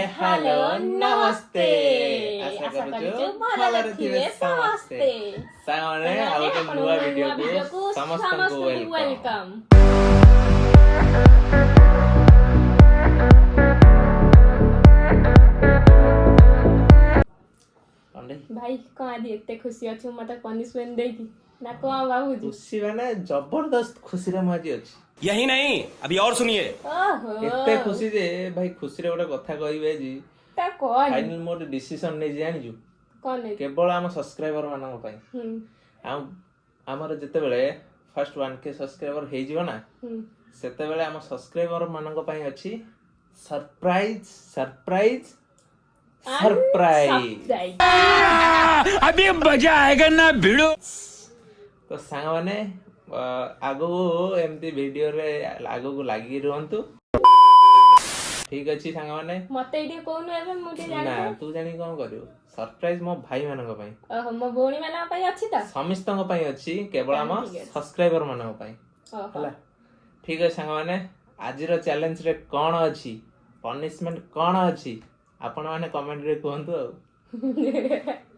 Hello नमस्ते आशा करूछु भलरे थिबे समस्ते सामने आउ के नुवा वीडियो को समस्त को वेलकम। भाई कहाँ दी एते खुशी अछि मते पनिशमेंट दे की ना कोआ बाबू जी खुशी माने जबरदस्त खुशी रे माजी अछि। यही नहीं अभी और सुनिए। ओहो एते खुशी जे भाई खुशी रे गोटे कथा कहबे जी ता कोन फाइनल मोड डिसीजन नै जानि छु कोन नै केवल हम सब्सक्राइबर मानन पई हमर जते बेले फर्स्ट 1k सब्सक्राइबर हे जिवो ना सेते बेले हम सब्सक्राइबर मानन पई अछि सरप्राइज अभी मजा आएगा ना भिड़ो। तो सांग माने आगो एमती वीडियो रे आगो को लागी रहंतु ठीक अछि सांग माने मते इडी कोन एबे मुटे जानि ना तू जानि कोन करियो सरप्राइज मो भाई मानन पई ओहो मो भौणी मानन पई अछि त समिस्तन पई अछि केवल हम सब्सक्राइबर मानन पई हला ठीक अछि सांग माने आजिरो चैलेंज रे कोन अछि पनिशमेंट कोन अछि आपण माने कमेंट रे कहंतु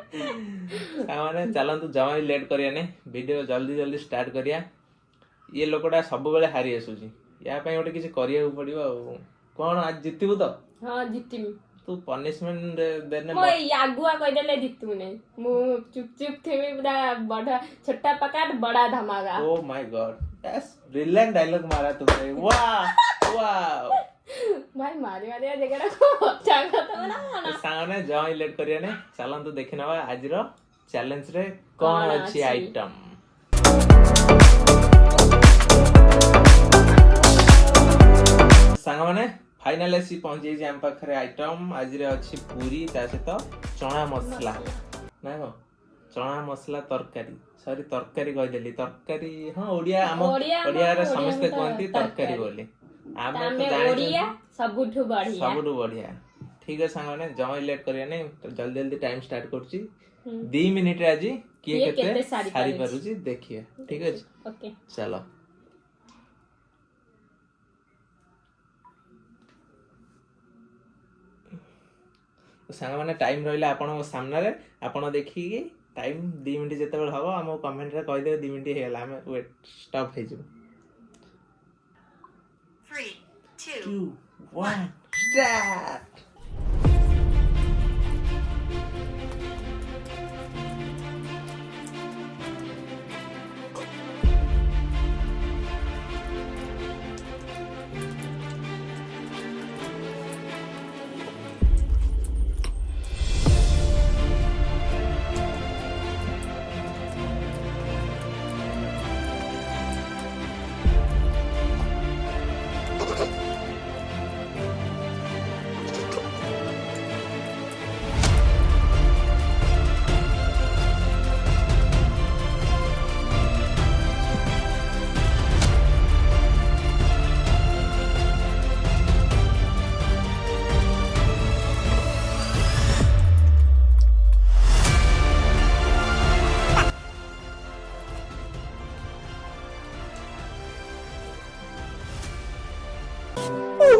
सामाने चलंतु जमा लेट करिया ने वीडियो जल्दी स्टार्ट करिया ये लोकटा सब बेले हारी आसुची या पई ओटे किछ करिया पड़िबो कोन आज जितबु तो हां जितिमि तू पनिशमेंट देने मो आगुआ कह देले जितु नै मु चुप थेबे बड़ा बड़ा छोटा पकाट बड़ा धमाका। Oh my god yes brilliant dialogue मारा तुमने वाह वाह भाई मारे जगड़ा को अच्छा कथा ना सामने जमा लेट करिया ने चलंतु देखिनवा आजिरो चैलेंज रे कोन अछि आइटम सांग माने फाइनल एसी पहुंची जे हम पाखरे आइटम आज रे अछि पूरी ता सहित चना मसला ना को चना मसला तरकारी सॉरी तरकारी कह देली तरकारी हां ओडिया रे समस्त कहंती तरकारी बोली आमे तो ओडिया सबुठु बढ़िया ठीक है सांग माने जमा लेट करिया नै जल्दी टाइम स्टार्ट करछि 2 मिनिट रे आजी किए केते सारी परुछि देखिए ठीक है ओके चलो सांग माने टाइम रहिला आपण सामने रे आपण देखि कि टाइम 2 मिनिट जते बेल हबो हम कमेंट रे कहि दे 2 मिनिट हेला हम वेट स्टॉप हे जो 3 2 1 स्टार्ट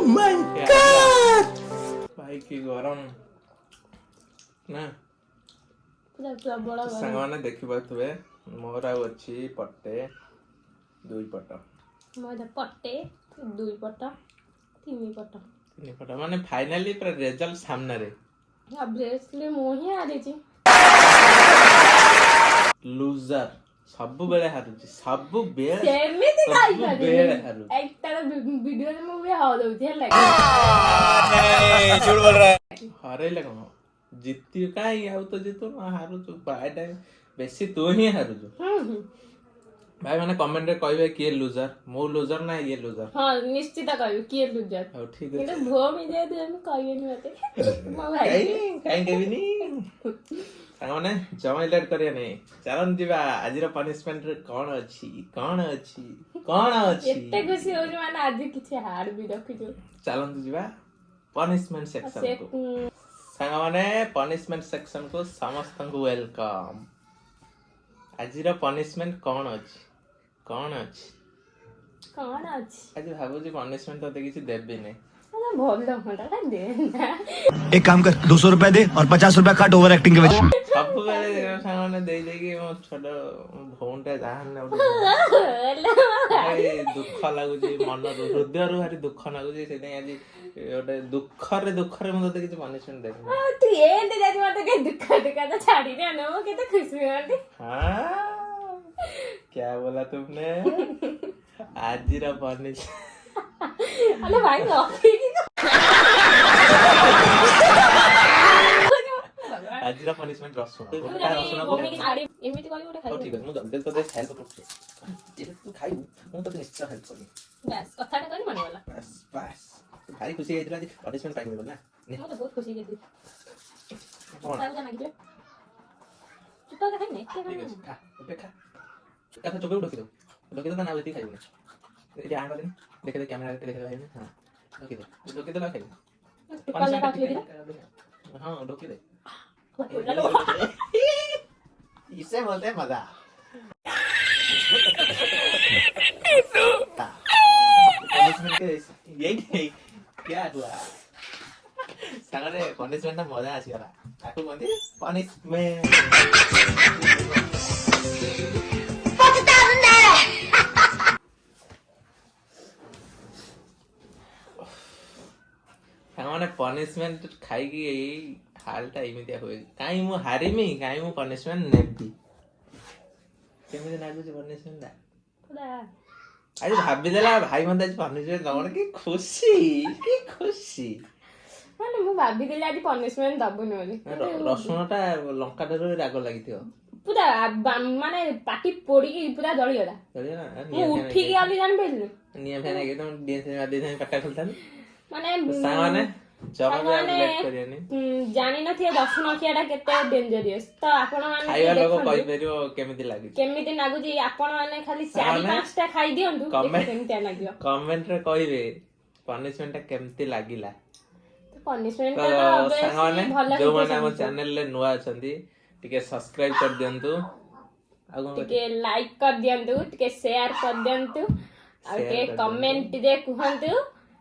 माय गॉड भाई की गरम ना पूरा बड़ा संगवाने देखि बातबे मोरा अछि पट्टे दुई पट मोदा पट्टे दुई पट तीन पट माने फाइनली पर रिजल्ट सामने रे ऑब्वियसली मोही आले छी लूजर सब बेले हारुची सब बेले सेमिति काई बेले हारु एकटा वीडियो में मु हाउ दउथि हेला नहीं झूठ बोल रहा है। हारे लगम जित्ती काई आउ तो जितो हारु तो बाय टाइम बेसी तू ही हारु जो भाई माने कमेंट रे कहबे के लूजर मो लूजर ना ये लूजर हां निश्चित कहबे के लूजर हां ठीक है କିନ୍ତୁ ଭଉଣୀ ଯେହେତୁ ଆମେ କହିବେନି ମତେ ମୋ ଭାଇ କାଇଁ कहबिनी सामने जमा लेट करिया नै चलन दिबा आजिर पनिशमेंट रे कोन अछि एते खुशी हो जे माने आज किछि हार भी रखिजो चलन दिबा पनिशमेंट सेक्शन को सांग माने पनिशमेंट सेक्शन को समस्त को वेलकम आजिर पनिशमेंट कोन अछि आज भाबो जे पनिशमेंट तो किछि देबे नै ଭଲ ହୁଅନ୍ତା ତା ଦେ ନା एक काम कर 200 रुपए दे और 50 रुपए काट ओवर एक्टिंग के वजह ସବୁବେଳେ ସାଙ୍ଗମାନେ ଦେଇ ଦେଇକି ମୋ ଛୋଟ ଭଉଣୀଟା ଯାହାହେଲେ ଗୋଟେ ଦୁଃଖ ଲାଗୁଛି ମନରୁ ହୃଦୟରୁ ଭାରି ଦୁଃଖ ଲାଗୁଛି ସେଥିପାଇଁ ଆଜି ଗୋଟେ ଦୁଃଖରେ ମୁଁ ତତେ କିଛି ପନିଶମେଣ୍ଟ ଦେବି ତୁ ଏମିତି ଯଦି ମତେ ଟିକେ ଦୁଃଖ ତ ଛାଡିକି ଆଣିବ ମୁଁ କେତେ ଖୁସି ହୁଅନ୍ତି। क्या बोला तुमने ଆଜିର ପନିଶମେଣ୍ଟ ଆରେ ଭାଇ ରଖିକି ଆଜିର ପନିଶମେଣ୍ଟ ରସୁଣ ଏମିତି କରି ଗୋଟେ ଖାଇବି ଠିକ ଅଛି ମୁଁ ଜଲ୍ଦି ତତେ ହେଲ୍ପ କରୁଛି ଯେହେତୁ ତୁ ଖାଇବୁ ମୁଁ ତତେ ନିଶ୍ଚୟ ହେଲ୍ପ କରିବି ବାସ୍ କଥାଟା କରି ମନେଗଲା ବାସ୍ ବାସ୍ ତୁ ଭାରି ଖୁସି ହେଇଥିଲା ଆଜି ପନିଶମେଣ୍ଟ ପାଇବୁ ନା ମୁଁ ତ ବହୁତ ଖୁସି ହେଇଯାଇଥିଲି କଣ ଖାଇବୁ ମାଗିଥିଲେ ଚୁପ ଖାଇନି ଏତେ ଠିକ ଅଛି ଖା ଏବେ ଖା ଏକା ଚୋବେକୁ ଢୋକିଦବୁ ନା ବେଶୀ ଖାଇବୁନି ଏଠି ଆଣ କଲେନି ଦେଖେ କ୍ୟାମେରା ଦେଖେ ଭାଇ ହଁ ଢୋକିଦେ ଖାଇବୁ କଲା ପାଖରେ हाँ ढोकी दे लो इसे बोलते हैं मजा पनिशमेंट यही क्या हुआ सागरे पनिशमेंट मजा आसीगला ताकू कहते पनिशमेंट सामने पनिशमेंट खाई हालटा एमितिया हुए कहीं मु हारिमी कहीं मु पनिशमेंट नेबी केमिति लागुची पनिशमेंट आज भाबी देला भाई मते आज पनिशमेंट दबण की खुशी ମାନେ ମୁଁ ଭାବିଥିଲି ଆଜି ପନିଶମେଣ୍ଟ ଦବୁନି ବୋଲି ରସୁଣଟା ଲଙ୍କା ଠାରୁ ରାଗ ଲାଗିଥିବ ପୁରା ମାନେ ପାଟି ପୋଡିକି ପୁରା ଜଳିଗଲା ମୁଁ ଉଠିକି ଗଲି ଜାଣିପାରିଲି ନିଆଁ ଫ୍ୟାନ୍ ହେଇକି ତମ ଡିଏନ୍ସି ମାରି ଦେଇଥାନ୍ତି ପାଟା ଖୋଲିଥାନ୍ତି ମାନେ ସାଙ୍ଗମାନେ ଜମା ବି ଆଉ ଲେଟ୍ କରିବେନି ଜାଣିନଥିବେ ରସୁଣ ଖିଆଟା କେତେ ଡେଞ୍ଜରିୟସ୍ ତ ଆପଣ ମାନେ ଖାଇବା ଲୋକ କହିପାରିବ କେମିତି ଲାଗୁଛି କେମିତି ଲାଗୁଛି ଆପଣ ମାନେ ଖାଲି 4-5ଟା ଖାଇ ଦିଅନ୍ତୁ କେମିତିଆ ଲାଗିବ କମେଣ୍ଟରେ କହିବେ ପନିଶମେଣ୍ଟଟା କେମିତି ଲାଗିଲା ପନିଶମେଣ୍ଟ ତ ସାଙ୍ଗମାନେ ଯୋଉମାନେ ଆମ ଚ୍ୟାନେଲରେ ନୂଆ ଅଛନ୍ତି ଟିକେ ସବସ୍କ୍ରାଇବ କରିଦିଅନ୍ତୁ ଆଉ କଣ ଟିକେ ଲାଇକ୍ କରିଦିଅନ୍ତୁ ଟିକେ ସେୟାର କରିଦିଅନ୍ତୁ ଆଉ ଟିକେ କମେଣ୍ଟରେ କୁହନ୍ତୁ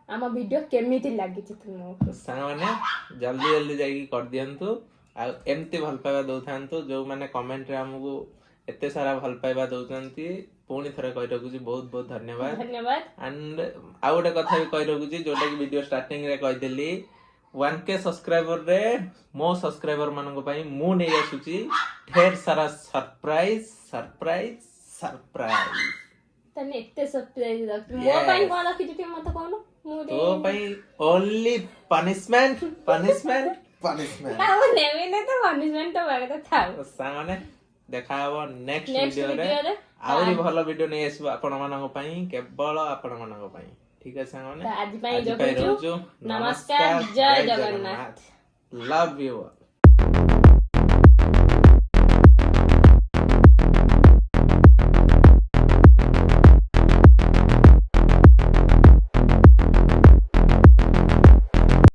ଆମ ଭିଡିଓ କେମିତି ଲାଗିଛି ତୁମକୁ ସାଙ୍ଗମାନେ ଜଲ୍ଦି ଜଲ୍ଦି ଯାଇକି କରିଦିଅନ୍ତୁ ଆଉ ଏମିତି ଭଲ ପାଇବା ଦଉଥାନ୍ତୁ ଯୋଉମାନେ କମେଣ୍ଟରେ ଆମକୁ ଏତେ ସାରା ଭଲ ପାଇବା ଦଉଛନ୍ତି ପୁଣି ଥରେ କହି ରଖୁଛି ବହୁତ ବହୁତ ଧନ୍ୟବାଦ ଧନ୍ୟବାଦ ଆଣ୍ଡ ଆଉ ଗୋଟେ କଥା ବି କହି ରଖୁଛି ଯୋଉଟା କି ଭିଡିଓ ଷ୍ଟାର୍ଟିଂ ରେ କହିଦେଲି 1K ସବସ୍କ୍ରାଇବର ରେ ମୋ ସବସ୍କ୍ରାଇବର ମାନଙ୍କ ପାଇଁ ମୁଁ ନେଇ ଆସୁଛି ଢେର ସାରା ସରପ୍ରାଇଜ ତାହେଲେ ଏତେ ସରପ୍ରାଇଜ ରଖ ମୋ ପାଇଁ କଣ ରଖିଛୁ ଟିକେ ମତେ କହୁନୁ ମୁଁ ତୋ ପାଇଁ ଓନ୍ଲି ପନିଶମେଣ୍ଟ ଆଉ ନେବିନି ତ ପନିଶମେଣ୍ଟ ତ ବାଗରେ ଥାଉ ସାଙ୍ଗମାନେ ଦେଖା ହବ ନେକ୍ସଟ ନେକ୍ସଟ ଭିଡିଓରେ ଭିଡିଓରେ ଆହୁରି ଭଲ ଭିଡିଓ ନେଇ ଆସିବ ଆପଣ ମାନଙ୍କ ପାଇଁ କେବଳ ଆପଣ ମାନଙ୍କ ପାଇଁ ठीक है सामने ଆଜି ପାଇଁ ରଖୁଛୁ ନମସ୍କାର ଜୟ ଜଗନ୍ନାଥ लव यू